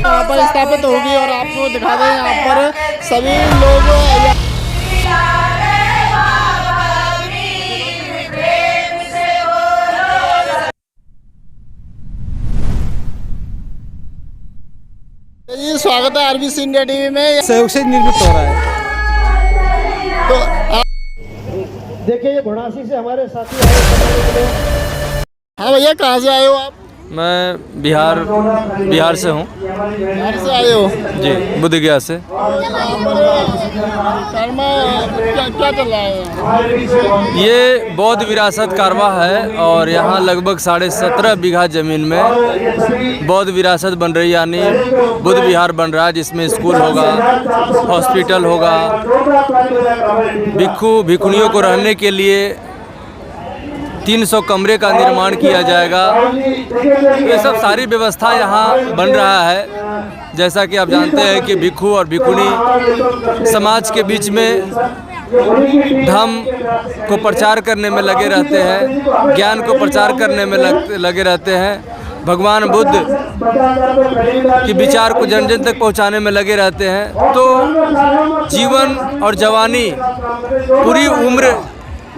यहाँ पर स्थापित होगी और आपको दिखा दें यहाँ पर सभी लोग जी। स्वागत है आरबीसी इंडिया टीवी में। सहयोग से निर्मित हो रहा है। तो देखिए ये घोड़ासी से हमारे साथी आए। हाँ भैया, कहाँ से आए हो आप? मैं बिहार से हूँ। बिहार से आए हो जी, बोधगया से। क्या चल रहा है? ये बौद्ध विरासत कारवा है और यहाँ लगभग 17.5 बीघा ज़मीन में बौद्ध विरासत बन रही, यानी बुद्ध विहार बन रहा है, जिसमें स्कूल होगा, हॉस्पिटल होगा, भिक्षुनियों को रहने के लिए 300 कमरे का निर्माण किया जाएगा। ये सब सारी व्यवस्था यहाँ बन रहा है। जैसा कि आप जानते हैं कि भिक्षु और भिक्षुनी समाज के बीच में धर्म को प्रचार करने में लगे रहते हैं, ज्ञान को प्रचार करने में लगे रहते हैं, भगवान बुद्ध के विचार को जन जन तक पहुँचाने में लगे रहते हैं। तो जीवन और जवानी, पूरी उम्र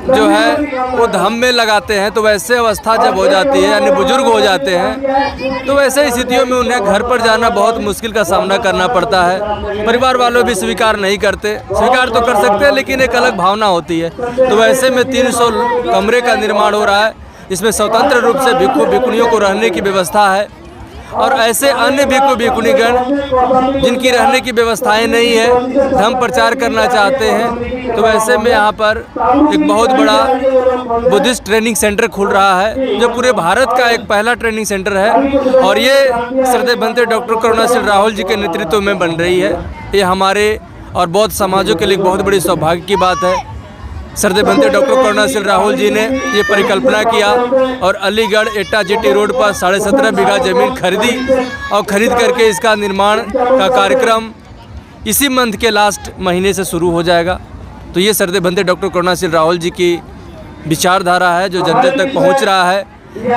जो है वो धर्म में लगाते हैं। तो वैसे अवस्था जब हो जाती है, यानी बुजुर्ग हो जाते हैं, तो वैसे स्थितियों में उन्हें घर पर जाना बहुत मुश्किल का सामना करना पड़ता है। परिवार वालों भी स्वीकार नहीं करते, स्वीकार तो कर सकते हैं लेकिन एक अलग भावना होती है। तो वैसे में 300 कमरे का निर्माण हो रहा है। इसमें स्वतंत्र रूप से भिक्षु भिक्षुनियों को रहने की व्यवस्था है और ऐसे अन्य भिक्षु भिक्षुनीगण जिनकी रहने की व्यवस्थाएं नहीं है, धर्म प्रचार करना चाहते हैं, तो वैसे में यहाँ पर एक बहुत बड़ा बुद्धिस्ट ट्रेनिंग सेंटर खुल रहा है, जो पूरे भारत का एक पहला ट्रेनिंग सेंटर है। और ये श्रद्धेय भंते डॉक्टर करुणाशील राहुल जी के नेतृत्व में बन रही है। ये हमारे और बौद्ध समाजों के लिए बहुत बड़ी सौभाग्य की बात है। श्रद्धेय भंते डॉक्टर करुणाशील राहुल जी ने ये परिकल्पना किया और अलीगढ़ एटा जीटी रोड पर 17.5 बीघा ज़मीन खरीदी और ख़रीद करके इसका निर्माण का कार्यक्रम इसी मंथ के लास्ट महीने से शुरू हो जाएगा। तो ये श्रद्धेय भंते डॉक्टर करुणाशील राहुल जी की विचारधारा है जो जन जन तक पहुँच रहा है।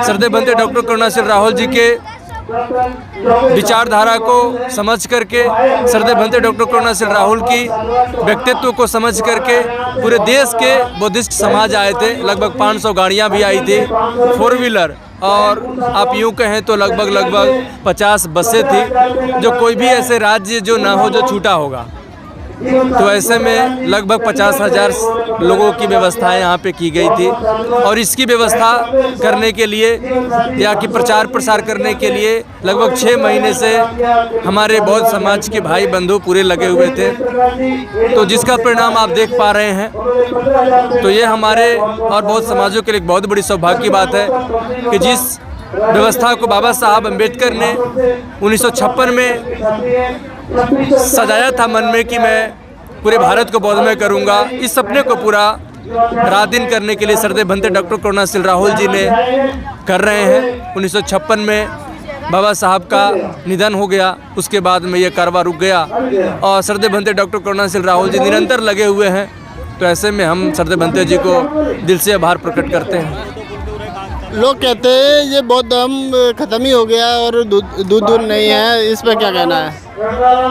श्रद्धेय भंते डॉक्टर करुणाशील राहुल जी के विचारधारा को समझ करके, श्रद्धेय भंते डॉक्टर करुणाशील राहुल की व्यक्तित्व को समझ करके पूरे देश के बुद्धिस्ट समाज आए थे। लगभग 500 गाड़ियां भी आई थी, 4 व्हीलर, और आप यूँ कहें तो लगभग 50 बसें थी। जो कोई भी ऐसे राज्य जो ना हो जो छूटा होगा, तो ऐसे में लगभग 50,000 लोगों की व्यवस्थाएं यहाँ पे की गई थी। और इसकी व्यवस्था करने के लिए या कि प्रचार प्रसार करने के लिए लगभग 6 महीने से हमारे बौद्ध समाज के भाई बंधु पूरे लगे हुए थे। तो जिसका परिणाम आप देख पा रहे हैं। तो ये हमारे और बौद्ध समाजों के लिए बहुत बड़ी सौभाग्य की बात है कि जिस व्यवस्था को बाबा साहब अम्बेडकर ने 1956 में सजाया था मन में कि मैं पूरे भारत को बौद्धमय करूंगा, इस सपने को पूरा रात दिन करने के लिए श्रद्धेय भंते डॉक्टर करुणाशील राहुल जी ने कर रहे हैं। 1956 में बाबा साहब का निधन हो गया, उसके बाद में ये कारवा रुक गया और श्रद्धेय भंते डॉक्टर करुणाशील राहुल जी निरंतर लगे हुए हैं। तो ऐसे में हम श्रद्धेय भंते जी को दिल से आभार प्रकट करते हैं। लोग कहते हैं ये बौद्ध धर्म खत्म ही हो गया और दूध नहीं है, इस पर क्या कहना है?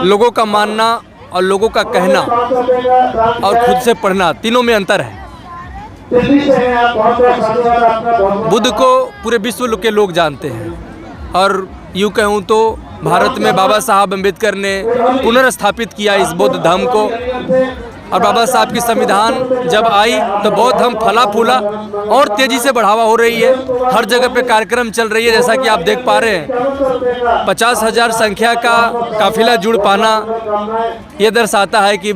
लोगों का मानना और लोगों का कहना और खुद से पढ़ना, तीनों में अंतर है। बुद्ध को पूरे विश्व के लोग जानते हैं और यूँ कहूँ तो भारत में बाबा साहब अम्बेडकर ने पुनर्स्थापित किया इस बौद्ध धर्म को। और बाबा साहब की संविधान जब आई तो बौद्ध धर्म फला फूला और तेज़ी से बढ़ावा हो रही है। हर जगह पे कार्यक्रम चल रही है, जैसा कि आप देख पा रहे हैं। 50,000 संख्या का काफिला जुड़ पाना ये दर्शाता है कि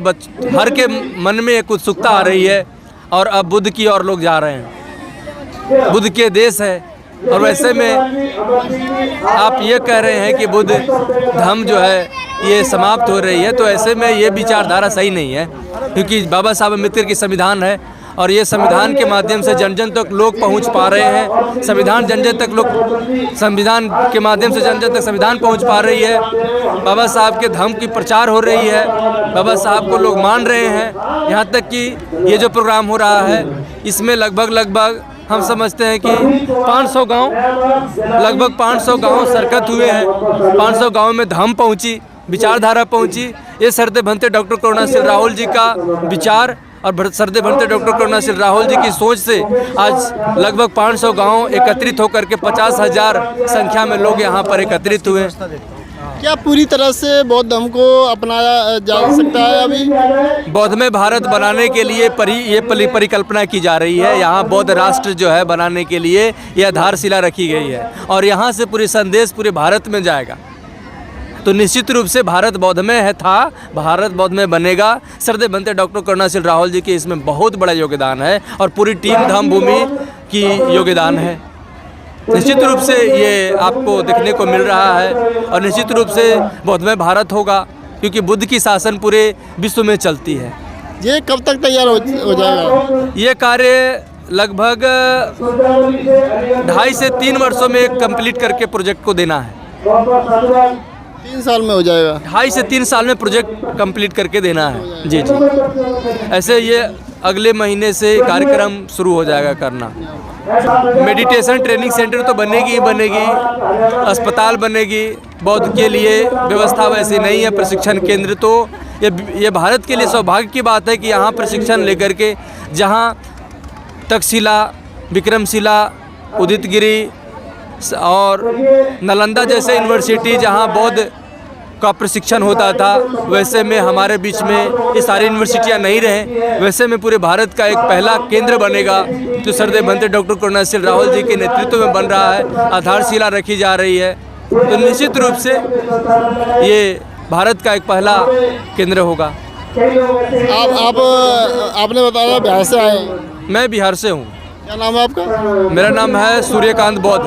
हर के मन में एक उत्सुकता आ रही है और अब बुद्ध की ओर लोग जा रहे हैं। बुद्ध के देश है और वैसे में आप ये कह रहे हैं कि बुद्ध धर्म जो है ये समाप्त हो रही है, तो ऐसे में ये विचारधारा सही नहीं है, क्योंकि बाबा साहब अम्बेडकर की संविधान है और ये संविधान के माध्यम से जन जन तक लोग पहुंच पा रहे हैं। संविधान के माध्यम से जन जन तक संविधान पहुंच पा रही है। बाबा साहब के धर्म की प्रचार हो रही है, बाबा साहब को लोग मान रहे हैं। यहाँ तक कि ये जो प्रोग्राम हो रहा है इसमें लगभग हम समझते हैं कि 500 गांव, लगभग 500 गांव सरकत हुए हैं। 500 गांव में धम्म पहुंची, विचारधारा पहुंची। ये सरदे भंते डॉक्टर करुणा सिंह राहुल जी का विचार और सरदे भंते डॉक्टर करुणा सिंह राहुल जी की सोच से आज लगभग 500 गांव एकत्रित होकर के 50,000 संख्या में लोग यहाँ पर एकत्रित हुए। क्या पूरी तरह से बौद्ध धर्म को अपनाया जा सकता है अभी? बौद्ध में भारत बनाने के लिए ये परिकल्पना की जा रही है। यहाँ बौद्ध राष्ट्र जो है बनाने के लिए ये आधारशिला रखी गई है और यहाँ से पूरी संदेश पूरे भारत में जाएगा। तो निश्चित रूप से भारत बौद्ध में भारत बौद्ध में बनेगा। सरदे भंते डॉक्टर करुणा सिंह राहुल जी के इसमें बहुत बड़ा योगदान है और पूरी टीम धम्म भूमि की योगदान है। निश्चित रूप से ये आपको देखने को मिल रहा है और निश्चित रूप से बौद्ध में भारत होगा, क्योंकि बुद्ध की शासन पूरे विश्व में चलती है। ये कब तक तैयार हो जाएगा? ये कार्य लगभग 2.5 से 3 वर्षों में कंप्लीट करके प्रोजेक्ट को देना है। 3 साल में हो जाएगा? 2.5 से 3 साल में प्रोजेक्ट कंप्लीट करके देना है। जी जी, ऐसे ये अगले महीने से कार्यक्रम शुरू हो जाएगा करना। मेडिटेशन ट्रेनिंग सेंटर तो बनेगी ही बनेगी, अस्पताल बनेगी। बौद्ध के लिए व्यवस्था वैसी नहीं है, प्रशिक्षण केंद्र। तो ये भारत के लिए सौभाग्य की बात है कि यहाँ प्रशिक्षण लेकर के जहाँ तक्षशिला, विक्रमशिला, उदितगिरी और नालंदा जैसे यूनिवर्सिटी जहाँ बौद्ध का प्रशिक्षण होता था, वैसे में हमारे बीच में ये सारी यूनिवर्सिटियाँ नहीं रहे। वैसे में पूरे भारत का एक पहला केंद्र बनेगा जो सरदे भंते डॉक्टर करुणा सिंह राहुल जी के नेतृत्व में बन रहा है। आधारशिला रखी जा रही है, तो निश्चित रूप से ये भारत का एक पहला केंद्र होगा। आपने बताया बिहार से आए? मैं बिहार से हूँ। क्या नाम है आपका? मेरा नाम है सूर्यकांत बौद्ध।